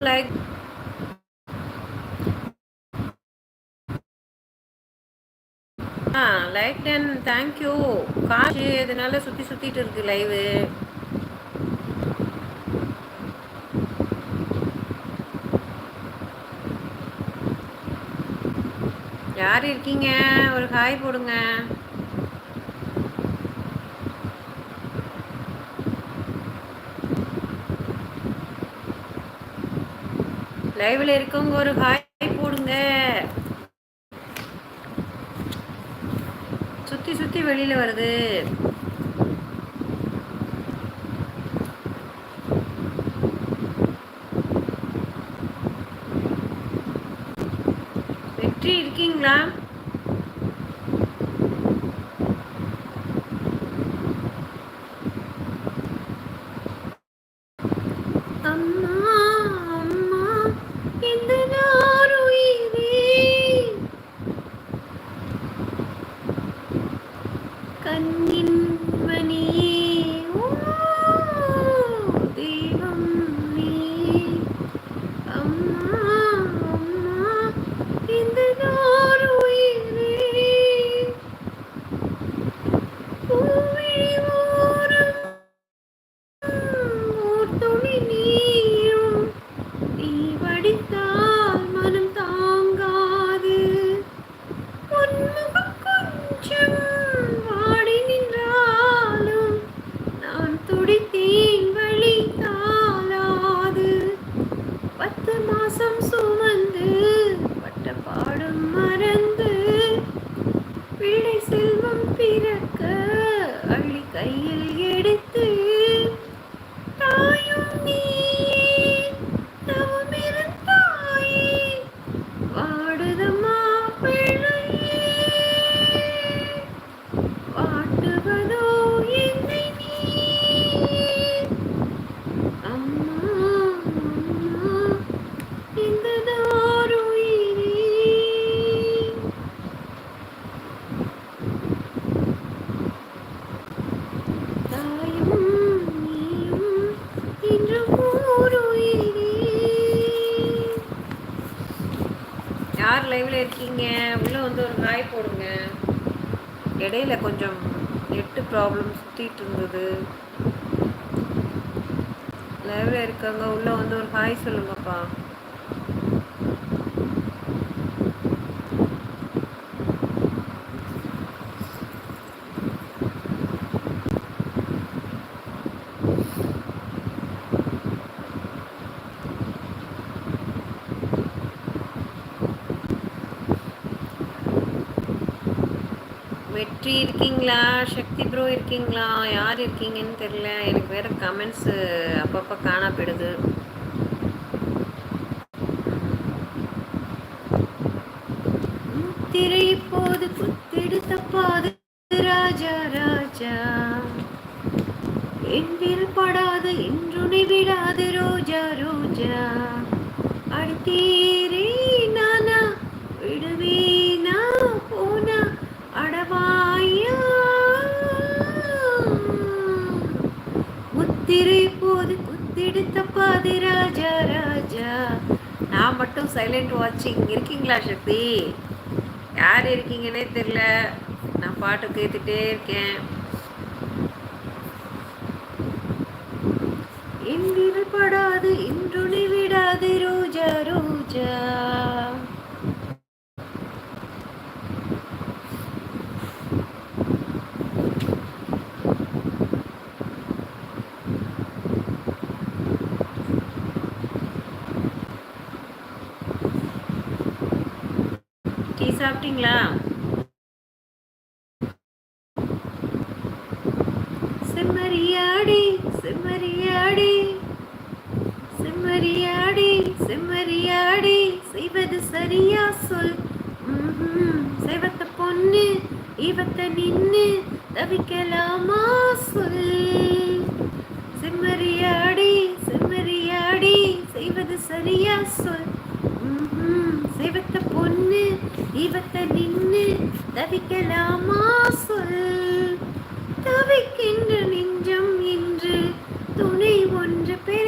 like like done thank you. காசு இதனால சுத்திட்டு இருக்கு லைவு. யார் இருக்கீங்க? ஒரு ஹாய் போடுங்க. லைவ்ல இருக்கவங்க ஒரு ஹாய் போடுங்க. சுத்தி வெளியில வருது. வெற்றி இருக்கீங்களா? அம்மா அம்மா இந்த நாருயிரே கண்ணின் மணியே ஓ தெய்வம் நீ. அம்மா அம்மா இந்த நாருயிரே பூவிழி ஓரம் ஓர் துளி நீரும் நீ வடித்தால் மனம் தாங்காது. பொன்முகம் கொஞ்சம் வாடி நின்றாலும் நான் துடித்தேன் வழி தாளாது. 10 மாசம் சுமந்து பட்ட பாடும் மறந்து பிள்ளை செல்வம் பிறக்க அள்ளி கையில் எடுத்து தாயும் நீயே தவமிருந்தாயே வாடுதம்மா பிள்ளையே வாட்டுவதோ என்னை நீயே. அம்மா அம்மா இந்த நாருயிரே தாயும் நீயும் இன்று ஓருயிரே. யார் லைவ்ல இருக்கீங்க? உள்ள வந்து ஒரு ஹாய் போடுங்க. இடையில கொஞ்சம் நெட்டு ப்ராப்ளம் சுத்திட்டு இருந்தது. லைவ்ல இருக்காங்க, உள்ள வந்து ஒரு ஹாய் சொல்லுங்கப்பா. வெற்றி இருக்கீங்களா? சக்தி ப்ரோ இருக்கீங்களா? யார் இருக்கீங்கன்னு தெரியல. எனக்கு வேற கமெண்ட்ஸ் அப்பப்போ காணா போயிடுது. திரை இப்போது குத்தெடுத்த பாது ராஜா ராஜா என்றில் படாது என்றுனை விடாது ரோஜா ரோஜா. அடித்தீரே நானா விடுவீனா போனா அடவாயா. முத்திரை போது குத்தெடுத்த பாது ராஜா ராஜா. நான் மட்டும் சைலண்ட் வாட்சிங் இருக்கீங்களா சக்தி? யார் இருக்கீங்கன்னே தெரியல. நான் பாட்டு கேட்டுட்டே இருக்கேன். என்றில் படாது இன்றுனை விடாது ரோஜா ரோஜா. டீ சாப்பிட்டீங்களா? செம்மறியாடி செம்மறியாடி செம்மறியாடி செம்மறியாடி செய்வது சரியா சொல். செய்வத்த பொண்ணு இவத்த நின்னு தவிக்கலாமா சொல். செம்மறியாடி செம்மறியாடி செய்வது சரியா சொல். செய்வத்த பொண்ணு இவத்த நின்னு தவிக்கலாமா சொல். தவிக்கின்ற நெஞ்சம் இன்று துணை ஒன்று பெற